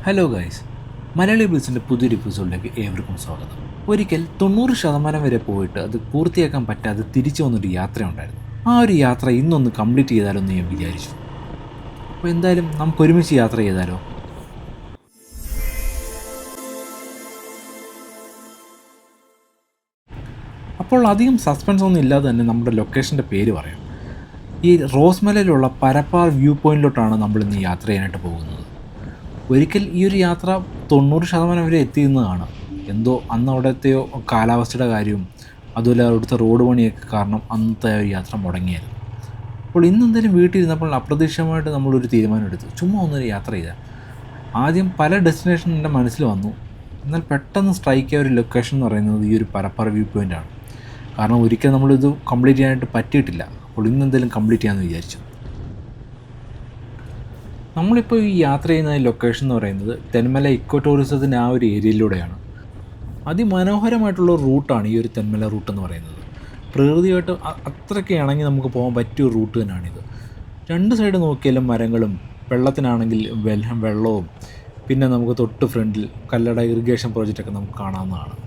Hello guys, Malayali ബ്ലിസിൻ്റെ പുതിയൊരു എപ്പിസോഡിലേക്ക് ഏവർക്കും സ്വാഗതം. ഒരിക്കൽ 90% വരെ പോയിട്ട് അത് പൂർത്തിയാക്കാൻ പറ്റാതെ തിരിച്ചു വന്നൊരു യാത്രയുണ്ടായിരുന്നു. ആ ഒരു യാത്ര ഇന്നൊന്ന് കംപ്ലീറ്റ് ചെയ്താലോന്ന് ഞാൻ വിചാരിച്ചു. അപ്പോൾ എന്തായാലും നമുക്ക് ഒരുമിച്ച് യാത്ര ചെയ്താലോ? അപ്പോൾ അധികം സസ്പെൻസ് ഒന്നും ഇല്ലാതെ തന്നെ നമ്മുടെ ലൊക്കേഷൻ്റെ പേര് പറയാം. ഈ റോസ്മലയിലുള്ള പരപ്പാർ വ്യൂ പോയിൻറ്റിലോട്ടാണ് നമ്മളിന്ന് യാത്ര ചെയ്യാനായിട്ട് പോകുന്നത്. ഒരിക്കൽ ഈ ഒരു യാത്ര 90% വരെ എത്തിയെന്നതാണ്. എന്തോ അന്ന് അവിടുത്തെയോ കാലാവസ്ഥയുടെ കാര്യവും അതുപോലെ അവിടുത്തെ റോഡ് പണിയൊക്കെ കാരണം അന്നത്തെ ഒരു യാത്ര മുടങ്ങിയായിരുന്നു. അപ്പോൾ ഇന്നെന്തായാലും വീട്ടിലിരുന്നപ്പോൾ അപ്രതീക്ഷിതമായിട്ട് നമ്മളൊരു തീരുമാനം എടുത്തു, ചുമ്മാ ഒന്നൊരു യാത്ര ചെയ്താൽ. ആദ്യം പല ഡെസ്റ്റിനേഷൻ എൻ്റെ മനസ്സിൽ വന്നു. എന്നാൽ പെട്ടെന്ന് സ്ട്രൈക്ക് ആയ ഒരു ലൊക്കേഷൻ എന്ന് പറയുന്നത് ഈ ഒരു പരപ്പാർ വ്യൂ പോയിൻ്റാണ്. കാരണം ഒരിക്കൽ നമ്മളിത് കംപ്ലീറ്റ് ചെയ്യാനായിട്ട് പറ്റിയിട്ടില്ല. അപ്പോൾ ഇന്നെന്തായാലും കംപ്ലീറ്റ് ചെയ്യാമെന്ന് വിചാരിച്ചു. നമ്മളിപ്പോൾ ഈ യാത്ര ചെയ്യുന്ന ലൊക്കേഷൻ എന്ന് പറയുന്നത് തെന്മല ഇക്കോ ടൂറിസത്തിൻ്റെ ആ ഒരു ഏരിയയിലൂടെയാണ്. അതിമനോഹരമായിട്ടുള്ള റൂട്ടാണ് ഈ ഒരു തെന്മല റൂട്ട് എന്ന് പറയുന്നത്. പ്രകൃതിയായിട്ട് അത്രയ്ക്ക് ഇണങ്ങി നമുക്ക് പോകാൻ പറ്റിയ ഒരു റൂട്ട് തന്നെയാണിത്. രണ്ട് സൈഡ് നോക്കിയാലും മരങ്ങളും, വെള്ളത്തിനാണെങ്കിൽ വെള്ളവും, പിന്നെ നമുക്ക് തൊട്ട് ഫ്രണ്ടിൽ കല്ലട ഇറിഗേഷൻ പ്രോജക്റ്റൊക്കെ നമുക്ക് കാണാവുന്നതാണ്.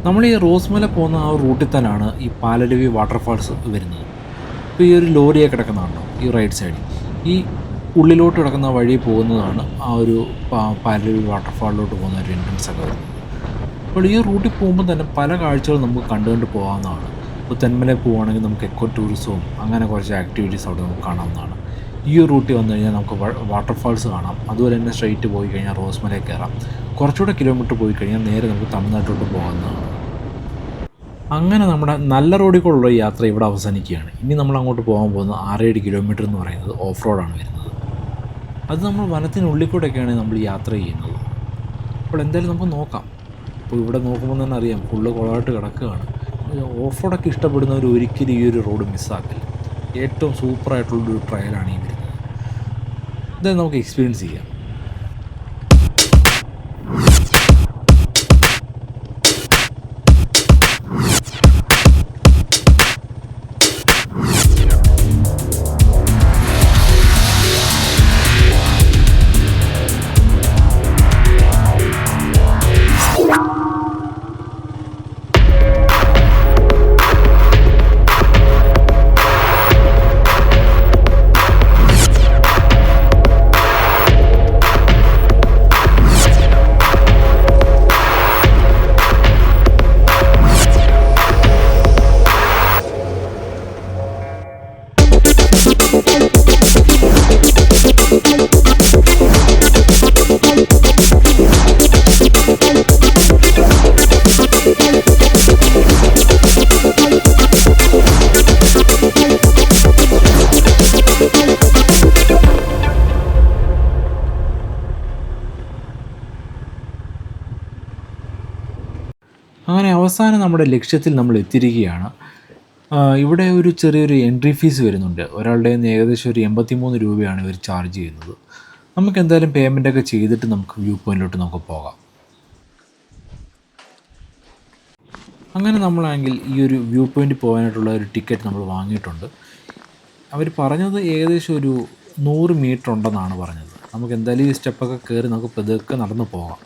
നമ്മൾ ഈ റോസ്മല പോകുന്ന ആ റൂട്ടിൽ തന്നെയാണ് ഈ പാലരുവി വാട്ടർഫാൾസ് വരുന്നത്. ഇപ്പോൾ ഈ ഒരു ലോറിയൊക്കെ കിടക്കുന്നതാണോ ഈ റൈറ്റ് സൈഡിൽ, ഈ ഉള്ളിലോട്ട് കിടക്കുന്ന വഴി പോകുന്നതാണ് ആ ഒരു പാലരുവി വാട്ടർഫാളിലോട്ട് പോകുന്ന ഒരു എൻട്രൻസ് ഒക്കെ വരുന്നത്. അപ്പോൾ ഈ റൂട്ടിൽ പോകുമ്പോൾ തന്നെ പല കാഴ്ചകളും നമുക്ക് കണ്ടുകൊണ്ട് പോകാവുന്നതാണ്. ഇപ്പോൾ തെന്മലയിൽ പോവുകയാണെങ്കിൽ നമുക്ക് എക്കോ ടൂറിസവും അങ്ങനെ കുറച്ച് ആക്ടിവിറ്റീസ് അവിടെ നമുക്ക് കാണാവുന്നതാണ്. ഈ ഒരു റൂട്ടിൽ വന്നു കഴിഞ്ഞാൽ നമുക്ക് വാട്ടർഫാൾസ് കാണാം. അതുപോലെ തന്നെ സ്ട്രെയിറ്റ് പോയി കഴിഞ്ഞാൽ റോസ്മലയിൽ കയറാം. കുറച്ചുകൂടെ കിലോമീറ്റർ പോയി കഴിഞ്ഞാൽ നേരെ നമുക്ക് തമിഴ്നാട്ടിലോട്ട് പോകാവുന്നതാണ്. അങ്ങനെ നമ്മുടെ നല്ല റോഡിൽ കൂടെയുള്ള യാത്ര ഇവിടെ അവസാനിക്കുകയാണ്. ഇനി നമ്മൾ അങ്ങോട്ട് പോകാൻ പോകുന്നത് 6-7 കിലോമീറ്റർ എന്ന് പറയുന്നത് ഓഫ് റോഡാണ് വരുന്നത്. അത് നമ്മൾ വനത്തിനുള്ളിൽ കൂടെയൊക്കെയാണ് നമ്മൾ യാത്ര ചെയ്യുന്നത്. അപ്പോൾ എന്തായാലും നമുക്ക് നോക്കാം. ഇപ്പോൾ ഇവിടെ നോക്കുമ്പോൾ തന്നെ അറിയാം, ഫുള്ള് കുളമായിട്ട് കിടക്കുകയാണ്. ഓഫ് റോഡൊക്കെ ഇഷ്ടപ്പെടുന്നവർ ഒരിക്കലും ഈ ഒരു റോഡ് മിസ്സാക്കില്ല. ഏറ്റവും സൂപ്പറായിട്ടുള്ളൊരു ട്രയലാണ് ഈ വരുന്നത്. എന്തായാലും നമുക്ക് എക്സ്പീരിയൻസ് ചെയ്യാം. അങ്ങനെ അവസാനം നമ്മുടെ ലക്ഷ്യത്തിൽ നമ്മൾ എത്തിയിരിക്കുകയാണ്. ഇവിടെ ഒരു ചെറിയൊരു എൻട്രി ഫീസ് വരുന്നുണ്ട്. ഒരാളുടെ കയ്യിൽ നിന്ന് ഏകദേശം ഒരു 83 രൂപയാണ് ഇവർ ചാർജ് ചെയ്യുന്നത്. നമുക്ക് എന്തായാലും പേയ്മെൻറ്റൊക്കെ ചെയ്തിട്ട് നമുക്ക് വ്യൂ പോയിൻറ്റിലോട്ട് നമുക്ക് പോകാം. അങ്ങനെ നമ്മളാണെങ്കിൽ ഈ ഒരു വ്യൂ പോയിൻ്റ് പോകാനായിട്ടുള്ള ഒരു ടിക്കറ്റ് നമ്മൾ വാങ്ങിയിട്ടുണ്ട്. അവർ പറഞ്ഞത് ഏകദേശം ഒരു 100 മീറ്റർ ഉണ്ടെന്നാണ് പറഞ്ഞത്. നമുക്ക് എന്തായാലും ഈ സ്റ്റെപ്പൊക്കെ കയറി നമുക്ക് പതുക്കെ നടന്ന് പോകാം.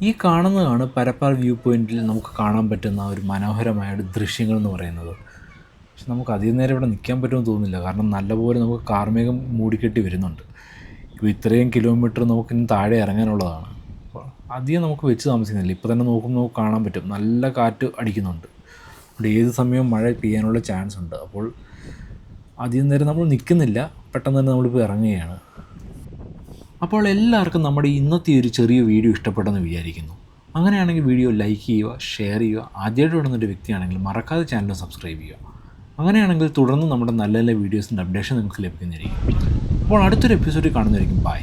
ഈ കാണുന്നതാണ് പരപ്പാർ വ്യൂ പോയിൻറ്റിൽ നമുക്ക് കാണാൻ പറ്റുന്ന ഒരു മനോഹരമായ ദൃശ്യങ്ങൾ എന്ന് പറയുന്നത്. പക്ഷെ നമുക്ക് അധികം നേരം ഇവിടെ നിൽക്കാൻ പറ്റുമെന്ന് തോന്നുന്നില്ല, കാരണം നല്ലപോലെ നമുക്ക് കാർമേഘം മൂടിക്കെട്ടി വരുന്നുണ്ട്. ഇപ്പോൾ ഇത്രയും കിലോമീറ്റർ നമുക്കിന്ന് താഴെ ഇറങ്ങാനുള്ളതാണ്. അപ്പോൾ അധികം നമുക്ക് വെച്ച് താമസിക്കുന്നില്ല. ഇപ്പോൾ തന്നെ നോക്കുമ്പോൾ നമുക്ക് കാണാൻ പറ്റും നല്ല കാറ്റ് അടിക്കുന്നുണ്ട്. അതുകൊണ്ട് ഏത് സമയവും മഴ പെയ്യാനുള്ള ചാൻസ് ഉണ്ട്. അപ്പോൾ അധികം നേരം നമ്മൾ നിൽക്കുന്നില്ല, പെട്ടെന്ന് തന്നെ നമ്മളിപ്പോൾ ഇറങ്ങുകയാണ്. അപ്പോൾ എല്ലാവർക്കും നമ്മുടെ ഇന്നത്തെ ഒരു ചെറിയ വീഡിയോ ഇഷ്ടപ്പെട്ടെന്ന് വിചാരിക്കുന്നു. അങ്ങനെയാണെങ്കിൽ വീഡിയോ ലൈക്ക് ചെയ്യുക, ഷെയർ ചെയ്യുക. ആദ്യമായിട്ട് കാണുന്നൊരു വ്യക്തിയാണെങ്കിൽ മറക്കാതെ ചാനൽ സബ്സ്ക്രൈബ് ചെയ്യുക. അങ്ങനെയാണെങ്കിൽ തുടർന്ന് നമ്മുടെ നല്ല നല്ല വീഡിയോസിൻ്റെ അപ്ഡേഷൻ നിങ്ങൾക്ക് ലഭിക്കുന്നതായിരിക്കും. അപ്പോൾ അടുത്തൊരു എപ്പിസോഡിൽ കാണുന്നതായിരിക്കും. ബൈ.